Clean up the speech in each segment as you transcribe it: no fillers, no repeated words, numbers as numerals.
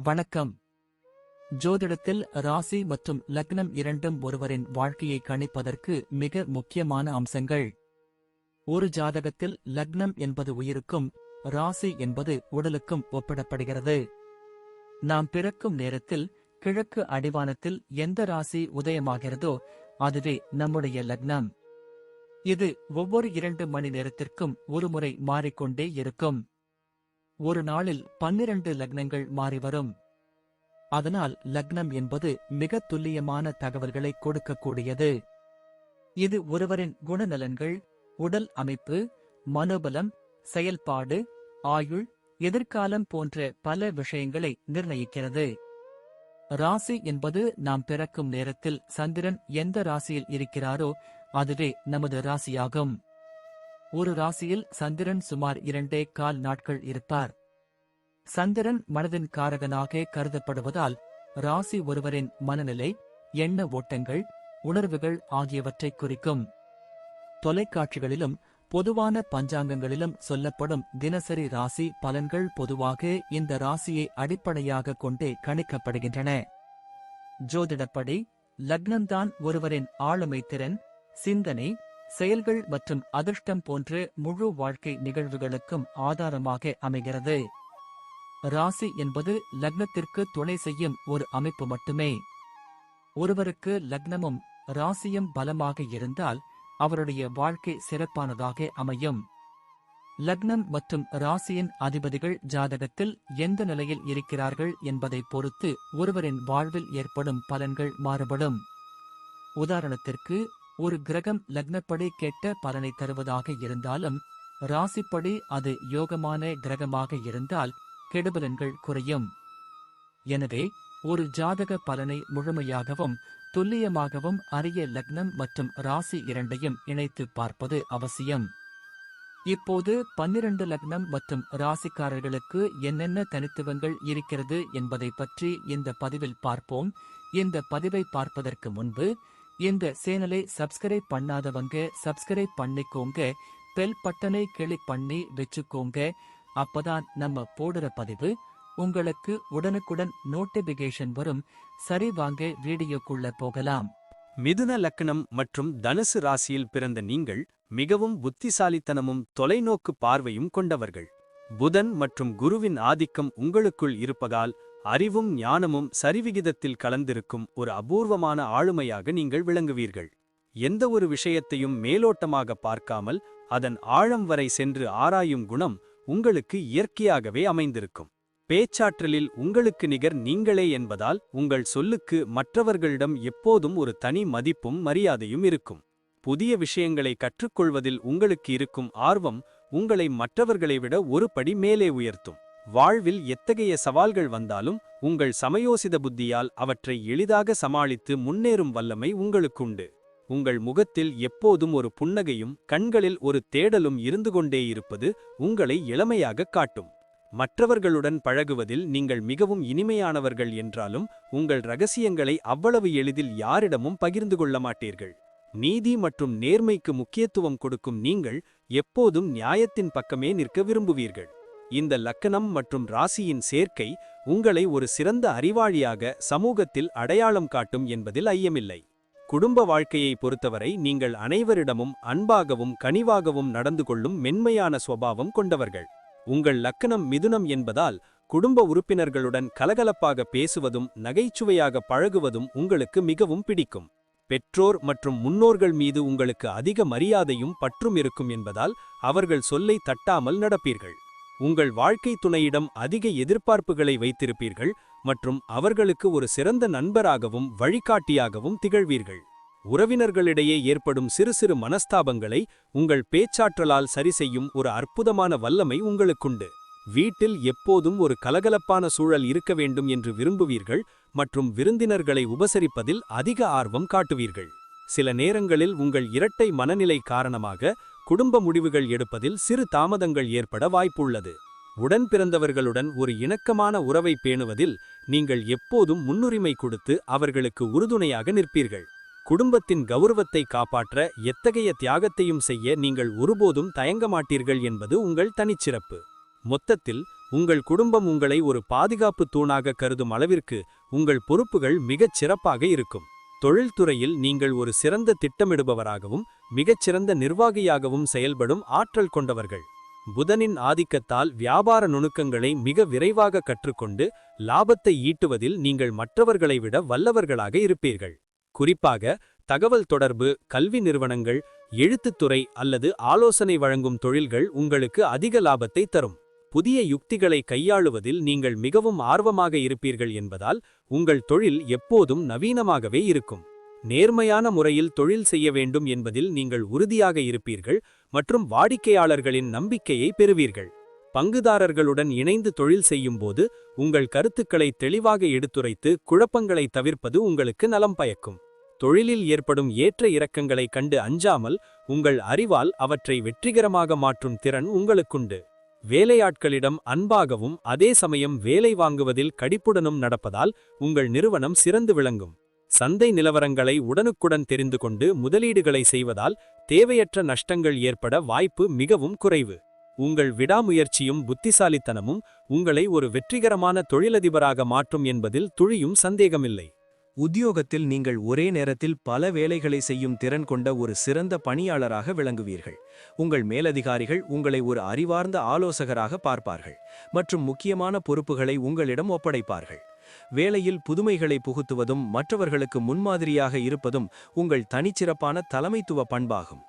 வணக்கம். ஜோதிடத்தில் ராசி மற்றும் லக்னம் இரண்டும் ஒருவரின் வாழ்க்கையை கணிப்பதற்கு மிக முக்கியமான அம்சங்கள். ஒரு ஜாதகத்தில் லக்னம் என்பது உயிருக்கும், ராசி என்பது உடலுக்கும் ஒப்பிடப்படுகிறது. நாம் பிறக்கும் நேரத்தில் கிழக்கு அடிவானத்தில் எந்த ராசி உதயமாகிறதோ அதுவே நம்முடைய லக்னம். இது ஒவ்வொரு 2 மணி நேரத்திற்கும் ஒருமுறை மாறிக்கொண்டே இருக்கும். ஒரு நாளில் 12 லக்னங்கள் மாறிவரும். அதனால் லக்னம் என்பது மிக துல்லியமான தகவல்களை கொடுக்கக்கூடியது. இது ஒருவரின் குணநலன்கள், உடல் அமைப்பு, மனோபலம், செயல்பாடு, ஆயுள், எதிர்காலம் போன்ற பல விஷயங்களை நிர்ணயிக்கிறது. ராசி என்பது நாம் பிறக்கும் நேரத்தில் சந்திரன் எந்த ராசியில் இருக்கிறாரோ அதுவே நமது ராசியாகும். ஒரு ராசியில் சந்திரன் சுமார் 2.25 நாட்கள் இருப்பார். சந்திரன் மனதின் காரகனாக கருதப்படுவதால் ராசி ஒருவரின் மனநிலை, எண்ண ஓட்டங்கள், உணர்வுகள் ஆகியவற்றை குறிக்கும். தொலைக்காட்சிகளிலும் பொதுவான பஞ்சாங்கங்களிலும் சொல்லப்படும் தினசரி ராசி பலன்கள் பொதுவாக இந்த ராசியை அடிப்படையாக கொண்டே கணிக்கப்படுகின்றன. ஜோதிடப்படி லக்னம்தான் ஒருவரின் ஆளுமை திறன், சிந்தனை, செயல்கள் மற்றும் அதிர்ஷ்டம் போன்ற முழு வாழ்க்கை நிகழ்வுகளுக்கும் ஆதாரமாக அமைகிறது. ராசி என்பது லக்னத்திற்கு துணை செய்யும் ஒரு அமைப்பு மட்டுமே. ஒருவருக்கு லக்னமும் ராசியும் பலமாக இருந்தால் அவருடைய வாழ்க்கை சிறப்பானதாக அமையும். லக்னம் மற்றும் ராசியின் அதிபதிகள் ஜாதகத்தில் எந்த நிலையில் இருக்கிறார்கள் என்பதை பொறுத்து ஒருவரின் வாழ்வில் ஏற்படும் பலன்கள் மாறுபடும். உதாரணத்திற்கு, ஒரு கிரகம் லக்னப்படி கெட்ட பலனை தருவதாக இருந்தாலும் ராசிப்படி அது யோகமான கிரகமாக இருந்தால் கெடுபலன்கள் குறையும். எனவே ஒரு ஜாதக பலனை முழுமையாகவும் துல்லியமாகவும் அறிய லக்னம் மற்றும் ராசி இரண்டையும் இணைத்து பார்ப்பது அவசியம். இப்போது 12 லக்னம் மற்றும் ராசிக்காரர்களுக்கு என்னென்ன தனித்துவங்கள் இருக்கிறது என்பதை பற்றி இந்த பதிவில் பார்ப்போம். இந்த பதிவை பார்ப்பதற்கு முன்பு இந்த சேனலை சப்ஸ்கிரைப் பண்ணாதவங்க சப்ஸ்கிரைப் பண்ணிக்கோங்க, பெல் பட்டனை கிளிக் பண்ணி வச்சுக்கோங்க. அப்பதான் நம்ம போடுற பதிவு உங்களுக்கு உடனுக்குடன் நோட்டிபிகேஷன் வரும். சரி, வாங்க வீடியோக்குள்ள போகலாம். மிதுன லக்னம் மற்றும் தனுசு ராசியில் பிறந்த நீங்கள் மிகவும் புத்திசாலித்தனமும் தொலைநோக்கு பார்வையும் கொண்டவர்கள். புதன் மற்றும் குருவின் ஆதிக்கம் உங்களுக்குள் இருப்பதால் அறிவும் ஞானமும் சரிவிகிதத்தில் கலந்திருக்கும் ஒரு அபூர்வமான ஆளுமையாக நீங்கள் விளங்குவீர்கள். எந்த ஒரு விஷயத்தையும் மேலோட்டமாக பார்க்காமல் அதன் ஆழம் வரை சென்று ஆராயும் குணம் உங்களுக்கு இயற்கையாகவே அமைந்திருக்கும். பேச்சாற்றலில் உங்களுக்கு நிகர் நீங்களே என்பதால் உங்கள் சொல்லுக்கு மற்றவர்களிடம் எப்போதும் ஒரு தனி மதிப்பும் மரியாதையும் இருக்கும். புதிய விஷயங்களை கற்றுக்கொள்வதில் உங்களுக்கு இருக்கும் ஆர்வம் உங்களை மற்றவர்களை விட ஒரு படி மேலே உயர்த்தும். வாழ்வில் எத்தகைய சவால்கள் வந்தாலும் உங்கள் சமயோசித புத்தியால் அவற்றை எளிதாக சமாளித்து முன்னேறும் வல்லமை உங்களுக்குண்டு. உங்கள் முகத்தில் எப்போதும் ஒரு புன்னகையும் கண்களில் ஒரு தேடலும் இருந்து கொண்டே இருப்பது உங்களை இளமையாக காட்டும். மற்றவர்களுடன் பழகுவதில் நீங்கள் மிகவும் இனிமையானவர்கள் என்றாலும் உங்கள் ரகசியங்களை அவ்வளவு எளிதில் யாரிடமும் பகிர்ந்து கொள்ள மாட்டீர்கள். நீதி மற்றும் நேர்மைக்கு முக்கியத்துவம் கொடுக்கும் நீங்கள் எப்போதும் நியாயத்தின் பக்கமே நிற்க விரும்புவீர்கள். இந்த லக்னம் மற்றும் ராசியின் சேர்க்கை உங்களை ஒரு சிறந்த அறிவாளியாக சமூகத்தில் அடையாளம் காட்டும் என்பதில் ஐயமில்லை. குடும்ப வாழ்க்கையை பொறுத்தவரை நீங்கள் அனைவரிடமும் அன்பாகவும் கனிவாகவும் நடந்து கொள்ளும் மென்மையான சுபாவம் கொண்டவர்கள். உங்கள் லக்னம் மிதுனம் என்பதால் குடும்ப உறுப்பினர்களுடன் கலகலப்பாக பேசுவதும் நகைச்சுவையாக பழகுவதும் உங்களுக்கு மிகவும் பிடிக்கும். பெற்றோர் மற்றும் முன்னோர்கள் மீது உங்களுக்கு அதிக மரியாதையும் பற்றும் இருக்கும் என்பதால் அவர்கள் சொல்லை தட்டாமல் நடப்பீர்கள். உங்கள் வாழ்க்கை துணையிடம் அதிக எதிர்பார்ப்புகளை வைத்திருப்பீர்கள் மற்றும் அவர்களுக்கு ஒரு சிறந்த நண்பராகவும் வழிகாட்டியாகவும் திகழ்வீர்கள். உறவினர்களிடையே ஏற்படும் சிறு சிறு மனஸ்தாபங்களை உங்கள் பேச்சாற்றலால் சரி செய்யும் ஒரு அற்புதமான வல்லமை உங்களுக்குண்டு. வீட்டில் எப்போதும் ஒரு கலகலப்பான சூழல் இருக்க வேண்டும் என்று விரும்புவீர்கள் மற்றும் விருந்தினர்களை உபசரிப்பதில் அதிக ஆர்வம் காட்டுவீர்கள். சில நேரங்களில் உங்கள் இரட்டை மனநிலை காரணமாக குடும்ப முடிவுகள் எடுப்பதில் சிறு தாமதங்கள் ஏற்பட வாய்ப்புள்ளது. உடன் பிறந்தவர்களுடன் ஒரு இணக்கமான உறவை பேணுவதில் நீங்கள் எப்போதும் முன்னுரிமை கொடுத்து அவர்களுக்கு உறுதுணையாக நிற்பீர்கள். குடும்பத்தின் கௌரவத்தை காப்பாற்ற எத்தகைய தியாகத்தையும் செய்ய நீங்கள் ஒருபோதும் தயங்க மாட்டீர்கள் என்பது உங்கள் தனிச்சிறப்பு. மொத்தத்தில் உங்கள் குடும்பம் உங்களை ஒரு பாதுகாப்பு தூணாக கருதும் அளவிற்கு உங்கள் பொறுப்புகள் மிகச் சிறப்பாக இருக்கும். தொழில்துறையில் நீங்கள் ஒரு சிறந்த திட்டமிடுபவராகவும் மிகச்சிறந்த நிர்வாகியாகவும் செயல்படும் ஆற்றல் கொண்டவர்கள். புதனின் ஆதிக்கத்தால் வியாபார நுணுக்கங்களை மிக விரைவாக கற்றுக்கொண்டு லாபத்தை ஈட்டுவதில் நீங்கள் மற்றவர்களை விட வல்லவர்களாக இருப்பீர்கள். குறிப்பாக தகவல் தொடர்பு, கல்வி நிறுவனங்கள், எழுத்துத்துறை அல்லது ஆலோசனை வழங்கும் தொழில்கள் உங்களுக்கு அதிக லாபத்தை தரும். புதிய யுக்திகளை கையாளுவதில் நீங்கள் மிகவும் ஆர்வமாக இருப்பீர்கள் என்பதால் உங்கள் தொழில் எப்போதும் நவீனமாகவே இருக்கும். நேர்மையான முறையில் தொழில் செய்ய வேண்டும் என்பதில் நீங்கள் உறுதியாக இருப்பீர்கள் மற்றும் வாடிக்கையாளர்களின் நம்பிக்கையை பெறுவீர்கள். பங்குதாரர்களுடன் இணைந்து தொழில் செய்யும்போது உங்கள் கருத்துக்களை தெளிவாக எடுத்துரைத்து குழப்பங்களை தவிர்ப்பது உங்களுக்கு நலம் பயக்கும். தொழிலில் ஏற்படும் ஏற்ற இறக்கங்களை கண்டு அஞ்சாமல் உங்கள் அறிவால் அவற்றை வெற்றிகரமாக மாற்றும் திறன் உங்களுக்குண்டு. வேலையாட்களிடம் அன்பாகவும் அதே சமயம் வேலை வாங்குவதில் கடிப்புடனும் நடப்பதால் உங்கள் நிறுவனம் சிறந்து விளங்கும். சந்தை நிலவரங்களை உடனுக்குடன் தெரிந்து கொண்டு முதலீடுகளை செய்வதால் தேவையற்ற நஷ்டங்கள் ஏற்பட வாய்ப்பு மிகவும் குறைவு. உங்கள் விடாமுயற்சியும் புத்திசாலித்தனமும் உங்களை ஒரு வெற்றிகரமான தொழிலதிபராக மாற்றும் என்பதில் துளியும் சந்தேகமில்லை. உத்தியோகத்தில் நீங்கள் ஒரே நேரத்தில் பல வேலைகளை செய்யும் திறன் கொண்ட ஒரு சிறந்த பணியாளராக விளங்குவீர்கள். உங்கள் மேலதிகாரிகள் உங்களை ஒரு அறிவார்ந்த ஆலோசகராக பார்ப்பார்கள் மற்றும் முக்கியமான பொறுப்புகளை உங்களிடம் ஒப்படைப்பார்கள். வேலையில் புதுமைகளை புகுத்துவதும் மற்றவர்களுக்கு முன்மாதிரியாக இருப்பதும் உங்கள் தனிச்சிறப்பான தலைமைத்துவ பண்பாகும்.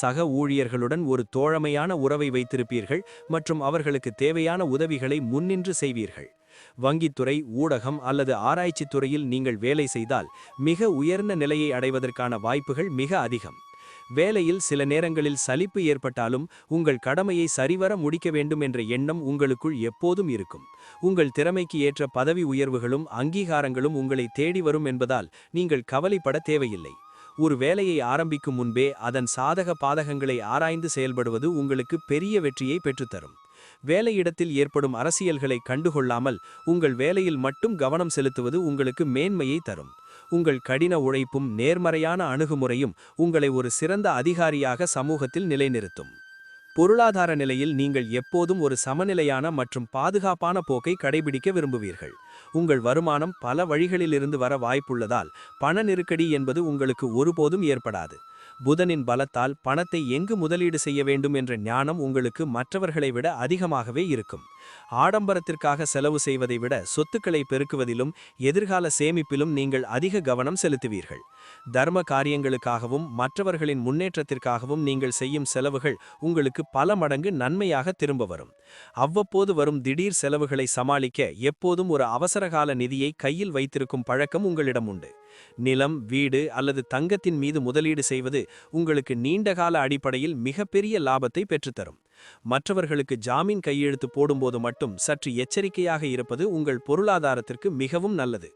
சக ஊழியர்களுடன் ஒரு தோழமையான உறவை வைத்திருப்பீர்கள் மற்றும் அவர்களுக்கு தேவையான உதவிகளை முன்னின்று செய்வீர்கள். வங்கித்துறை, ஊடகம் அல்லது ஆராய்ச்சித் துறையில் நீங்கள் வேலை செய்தால் மிக உயர்ந்த நிலையை அடைவதற்கான வாய்ப்புகள் மிக அதிகம். வேலையில் சில நேரங்களில் சலிப்பு ஏற்பட்டாலும் உங்கள் கடமையை சரிவர முடிக்க வேண்டும் என்ற எண்ணம் உங்களுக்குள் எப்போதும் இருக்கும். உங்கள் திறமைக்கு ஏற்ற பதவி உயர்வுகளும் அங்கீகாரங்களும் உங்களை தேடி வரும் என்பதால் நீங்கள் கவலைப்பட தேவையில்லை. ஒரு வேலையை ஆரம்பிக்கும் முன்பே அதன் சாதக பாதகங்களை ஆராய்ந்து செயல்படுவது உங்களுக்கு பெரிய வெற்றியை பெற்றுத்தரும். வேலையிடத்தில் ஏற்படும் அரசியல்களை கண்டுகொள்ளாமல் உங்கள் வேலையில் மட்டும் கவனம் செலுத்துவது உங்களுக்கு மேன்மையை தரும். உங்கள் கடின உழைப்பும் நேர்மறையான அணுகுமுறையும் உங்களை ஒரு சிறந்த அதிகாரியாக சமூகத்தில் நிலைநிறுத்தும். பொருளாதார நிலையில் நீங்கள் எப்போதும் ஒரு சமநிலையான மற்றும் பாதுகாப்பான போக்கை கடைபிடிக்க விரும்புவீர்கள். உங்கள் வருமானம் பல வழிகளிலிருந்து வர வாய்ப்புள்ளதால் பண நெருக்கடி என்பது உங்களுக்கு ஒருபோதும் ஏற்படாது. புதனின் பலத்தால் பணத்தை எங்கு முதலீடு செய்ய வேண்டும் என்ற ஞானம் உங்களுக்கு மற்றவர்களை விட அதிகமாகவே இருக்கும். ஆடம்பரத்திற்காக செலவு செய்வதை விட சொத்துக்களை பெருக்குவதிலும் எதிர்கால சேமிப்பிலும் நீங்கள் அதிக கவனம் செலுத்துவீர்கள். தர்ம காரியங்களுக்காகவும் மற்றவர்களின் முன்னேற்றத்திற்காகவும் நீங்கள் செய்யும் செலவுகள் உங்களுக்கு பல மடங்கு நன்மையாக திரும்ப வரும். அவ்வப்போது வரும் திடீர் செலவுகளை சமாளிக்க எப்போதும் ஒரு அவசரகால நிதியை கையில் வைத்திருக்கும் பழக்கம் உங்களிடம் உண்டு. நிலம், வீடு அல்லது தங்கத்தின் மீது முதலீடு செய்வது உங்களுக்கு நீண்டகால அடிப்படையில் மிகப்பெரிய லாபத்தை பெற்றுத்தரும். மற்றவர்களுக்கு ஜாமீன் கையெழுத்து போடும்போது மட்டும் சற்று எச்சரிக்கையாக இருப்பது உங்கள் பொருளாதாரத்திற்கு மிகவும் நல்லது.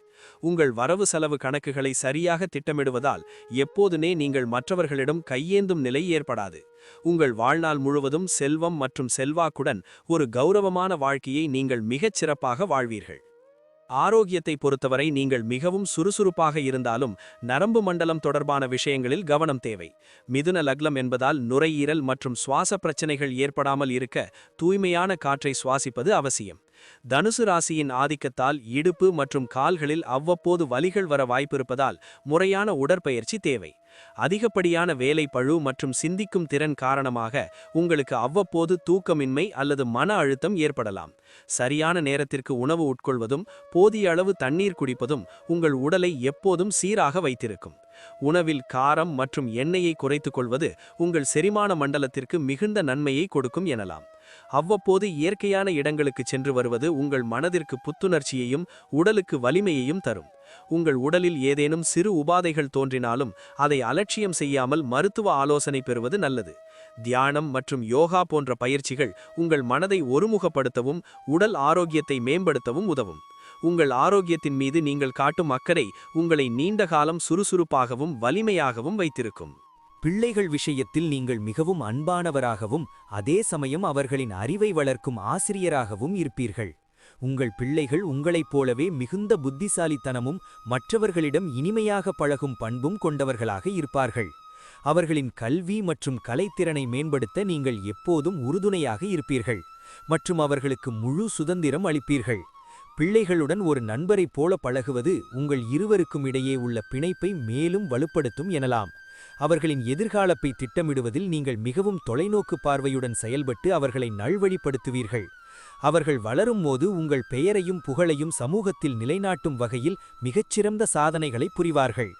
உங்கள் வரவு செலவு கணக்குகளை சரியாக திட்டமிடுவதால் எப்போதுமே நீங்கள் மற்றவர்களிடம் கையேந்தும் நிலை ஏற்படாது. உங்கள் வாழ்நாள் முழுவதும் செல்வம் மற்றும் செல்வாக்குடன் ஒரு கௌரவமான வாழ்க்கையை நீங்கள் மிகச் சிறப்பாக வாழ்வீர்கள். ஆரோக்கியத்தை பொறுத்தவரை நீங்கள் மிகவும் சுறுசுறுப்பாக இருந்தாலும் நரம்பு மண்டலம் தொடர்பான விஷயங்களில் கவனம் தேவை. மிதுன லக்னம் என்பதால் நுரையீரல் மற்றும் சுவாச பிரச்சனைகள் ஏற்படாமல் இருக்க தூய்மையான காற்றை சுவாசிப்பது அவசியம். தனுசு ராசியின் ஆதிக்கத்தால் இடுப்பு மற்றும் கால்களில் அவ்வப்போது வலிகள் வர வாய்ப்பிருப்பதால் முறையான உடற்பயிற்சி தேவை. அதிகப்படியான வேலை பழு மற்றும் சிந்திக்கும் திறன் காரணமாக உங்களுக்கு அவ்வப்போது தூக்கமின்மை அல்லது மன அழுத்தம் ஏற்படலாம். சரியான நேரத்திற்கு உணவு உட்கொள்வதும் போதிய அளவு தண்ணீர் குடிப்பதும் உங்கள் உடலை எப்போதும் சீராக வைத்திருக்கும். உணவில் காரம் மற்றும் எண்ணெயை குறைத்துக் கொள்வது உங்கள் செரிமான மண்டலத்திற்கு மிகுந்த நன்மையை கொடுக்கும் எனலாம். அவ்வப்போது இயற்கையான இடங்களுக்கு சென்று வருவது உங்கள் மனதிற்கு புத்துணர்ச்சியையும் உடலுக்கு வலிமையையும் தரும். உங்கள் உடலில் ஏதேனும் சிறு உபாதைகள் தோன்றினாலும் அதை அலட்சியம் செய்யாமல் மருத்துவ ஆலோசனை பெறுவது நல்லது. தியானம் மற்றும் யோகா போன்ற பயிற்சிகள் உங்கள் மனதை ஒருமுகப்படுத்தவும் உடல் ஆரோக்கியத்தை மேம்படுத்தவும் உதவும். உங்கள் ஆரோக்கியத்தின் மீது நீங்கள் காட்டும் அக்கறை உங்களை நீண்ட காலம் சுறுசுறுப்பாகவும் வலிமையாகவும் வைத்திருக்கும். பிள்ளைகள் விஷயத்தில் நீங்கள் மிகவும் அன்பானவராகவும் அதே சமயம் அவர்களின் அறிவை வளர்க்கும் ஆசிரியராகவும் இருப்பீர்கள். உங்கள் பிள்ளைகள் உங்களைப் போலவே மிகுந்த புத்திசாலித்தனமும் மற்றவர்களிடம் இனிமையாக பழகும் பண்பும் கொண்டவர்களாக இருப்பார்கள். அவர்களின் கல்வி மற்றும் கலைத்திறனை மேம்படுத்த நீங்கள் எப்போதும் உறுதுணையாக இருப்பீர்கள். மற்றும் அவர்களுக்கு முழு சுதந்திரம் அளிப்பீர்கள். பிள்ளைகளுடன் ஒரு நண்பரைப் போல பழகுவது உங்கள் இருவருக்கும் இடையே உள்ள பிணைப்பை மேலும் வலுப்படுத்தும் எனலாம். அவர்களின் எதிர்காலத்தை திட்டமிடுவதில் நீங்கள் மிகவும் தொலைநோக்கு பார்வையுடன் செயல்பட்டு அவர்களை நல்வழிப்படுத்துவீர்கள். அவர்கள் வளரும்போது உங்கள் பெயரையும் புகழையும் சமூகத்தில் நிலைநாட்டும் வகையில் மிகச்சிறந்த சாதனைகளை புரிவார்கள்.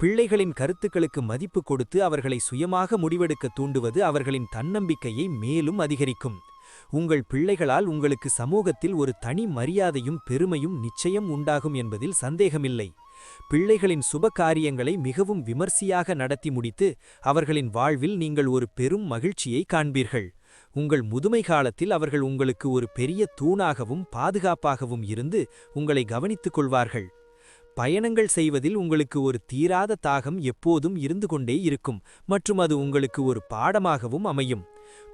பிள்ளைகளின் கருத்துக்களுக்கு மதிப்பு கொடுத்து அவர்களை சுயமாக முடிவெடுக்க தூண்டுவது அவர்களின் தன்னம்பிக்கையை மேலும் அதிகரிக்கும். உங்கள் பிள்ளைகளால் உங்களுக்கு சமூகத்தில் ஒரு தனி மரியாதையும் பெருமையும் நிச்சயம் உண்டாகும் என்பதில் சந்தேகமில்லை. பிள்ளைகளின் சுப காரியங்களை மிகவும் விமர்சையாக நடத்தி முடித்து அவர்களின் வாழ்வில் நீங்கள் ஒரு பெரும் மகிழ்ச்சியை காண்பீர்கள். உங்கள் முதுமை காலத்தில் அவர்கள் உங்களுக்கு ஒரு பெரிய தூணாகவும் பாதுகாப்பாகவும் இருந்து உங்களை கவனித்துக் கொள்வார்கள். பயணங்கள் செய்வதில் உங்களுக்கு ஒரு தீராத தாகம் எப்போதும் இருந்து கொண்டே இருக்கும் மற்றும் அது உங்களுக்கு ஒரு பாடமாகவும் அமையும்.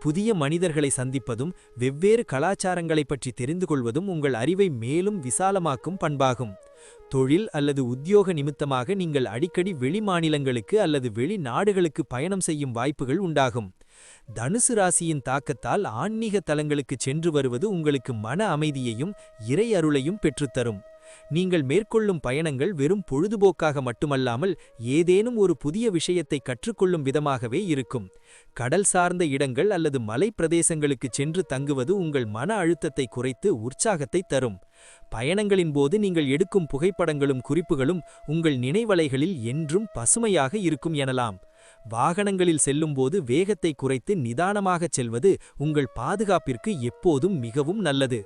புதிய மனிதர்களை சந்திப்பதும் வெவ்வேறு கலாச்சாரங்களைப் பற்றி தெரிந்து கொள்வதும் உங்கள் அறிவை மேலும் விசாலமாக்கும் பண்பாகும். தொழில் அல்லது உத்தியோக நிமித்தமாக நீங்கள் அடிக்கடி வெளி மாநிலங்களுக்கு அல்லது வெளிநாடுகளுக்கு பயணம் செய்யும் வாய்ப்புகள் உண்டாகும். தனுசு ராசியின் தாக்கத்தால் ஆன்மீக தலங்களுக்கு சென்று வருவது உங்களுக்கு மன அமைதியையும் இறை அருளையும் பெற்றுத்தரும். நீங்கள் மேற்கொள்ளும் பயணங்கள் வெறும் பொழுதுபோக்காக மட்டுமல்லாமல் ஏதேனும் ஒரு புதிய விஷயத்தை கற்றுக்கொள்ளும் விதமாகவே இருக்கும். கடல் சார்ந்த இடங்கள் அல்லது மலை பிரதேசங்களுக்கு சென்று தங்குவது உங்கள் மன அழுத்தத்தை குறைத்து உற்சாகத்தை தரும். பயணங்களின் போது நீங்கள் எடுக்கும் புகைப்படங்களும் குறிப்புகளும் உங்கள் நினைவலைகளில் என்றும் பசுமையாக இருக்கும் எனலாம். வாகனங்களில் செல்லும்போது வேகத்தை குறைத்து நிதானமாகச் செல்வது உங்கள் பாதுகாப்பிற்கு எப்போதும் மிகவும் நல்லது.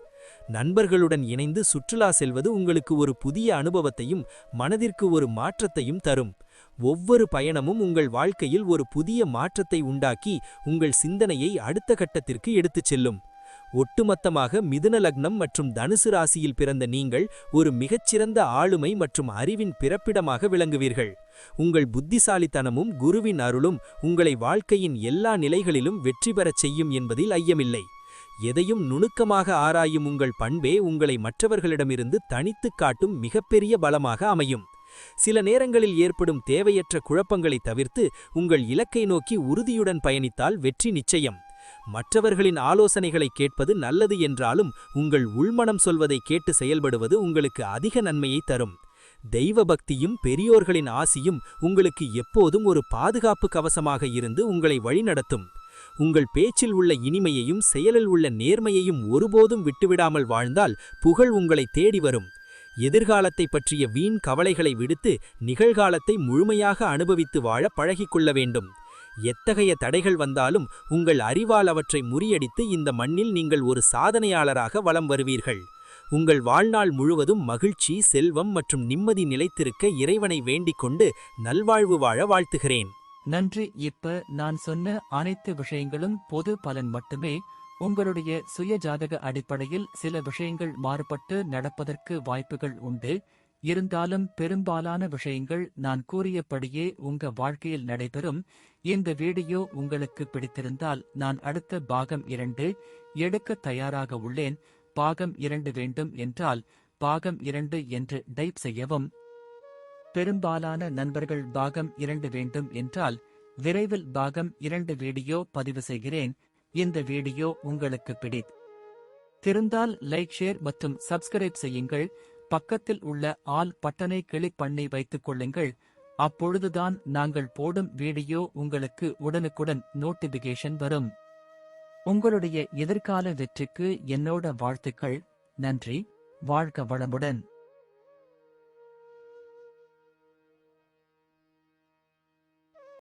நண்பர்களுடன் இணைந்து சுற்றுலா செல்வது உங்களுக்கு ஒரு புதிய அனுபவத்தையும் மனதிற்கு ஒரு மாற்றத்தையும் தரும். ஒவ்வொரு பயணமும் உங்கள் வாழ்க்கையில் ஒரு புதிய மாற்றத்தை உண்டாக்கி உங்கள் சிந்தனையை அடுத்த கட்டத்திற்கு எடுத்துச் செல்லும். ஒட்டுமொத்தமாக மிதுன லக்னம் மற்றும் தனுசு ராசியில் பிறந்த நீங்கள் ஒரு மிகச்சிறந்த ஆளுமை மற்றும் அறிவின் பிறப்பிடமாக விளங்குவீர்கள். உங்கள் புத்திசாலித்தனமும் குருவின் அருளும் உங்களை வாழ்க்கையின் எல்லா நிலைகளிலும் வெற்றி பெறச் செய்யும் என்பதில் ஐயமில்லை. எதையும் நுணுக்கமாக ஆராயும் உங்கள் பண்பே உங்களை மற்றவர்களிடமிருந்து தனித்துக் காட்டும் மிகப்பெரிய பலமாக அமையும். சில நேரங்களில் ஏற்படும் தேவையற்ற குழப்பங்களை தவிர்த்து உங்கள் இலக்கை நோக்கி உறுதியுடன் பயணித்தால் வெற்றி நிச்சயம். மற்றவர்களின் ஆலோசனைகளை கேட்பது நல்லது என்றாலும் உங்கள் உள்மனம் சொல்வதை கேட்டு செயல்படுவது உங்களுக்கு அதிக நன்மையை தரும். தெய்வ பக்தியும் பெரியோர்களின் ஆசியும் உங்களுக்கு எப்போதும் ஒரு பாதுகாப்பு கவசமாக இருந்து உங்களை வழிநடத்தும். உங்கள் பேச்சில் உள்ள இனிமையையும் செயலில் உள்ள நேர்மையையும் ஒருபோதும் விட்டுவிடாமல் வாழ்ந்தால் புகழ் உங்களை தேடி வரும். எதிர்காலத்தை பற்றிய வீண் கவலைகளை விடுத்து நிகழ்காலத்தை முழுமையாக அனுபவித்து வாழ பழகிக்கொள்ள வேண்டும். எத்தகைய தடைகள் வந்தாலும் உங்கள் அறிவால் அவற்றை முறியடித்து இந்த மண்ணில் நீங்கள் ஒரு சாதனையாளராக வலம் வருவீர்கள். உங்கள் வாழ்நாள் முழுவதும் மகிழ்ச்சி, செல்வம் மற்றும் நிம்மதி நிலைத்திருக்க இறைவனை வேண்டிக் கொண்டு நல்வாழ்வு வாழ வாழ்த்துகிறேன். நன்றி. இப்ப நான் சொன்ன அனைத்து விஷயங்களும் பொது பலன் மட்டுமே. உங்களுடைய சுய ஜாதக அடிப்படையில் சில விஷயங்கள் மாறுபட்டு நடப்பதற்கு வாய்ப்புகள் உண்டு. இருந்தாலும் பெரும்பாலான விஷயங்கள் நான் கூறியபடியே உங்க வாழ்க்கையில் நடைபெறும். இந்த வீடியோ உங்களுக்கு பிடித்திருந்தால் நான் அடுத்த பாகம் 2 எடுக்க தயாராக உள்ளேன். பாகம் 2 வேண்டும் என்றால் பாகம் 2 என்று டைப் செய்யவும். பெரும்பாலான நண்பர்கள் பாகம் 2 வேண்டும் என்றால் விரைவில் பாகம் 2 வீடியோ பதிவு செய்கிறேன். இந்த வீடியோ உங்களுக்கு பிடித்திருந்தால் லைக், ஷேர் மற்றும் சப்ஸ்கிரைப் செய்யுங்கள். பக்கத்தில் உள்ள ஆல் பட்டனை கிளிக் பண்ணி வைத்துக் கொள்ளுங்கள். அப்பொழுதுதான் நாங்கள் போடும் வீடியோ உங்களுக்கு உடனுக்குடன் நோட்டிபிகேஷன் வரும். உங்களுடைய எதிர்கால வெற்றிக்கு என்னோட வாழ்த்துக்கள். நன்றி. வாழ்க வளமுடன்.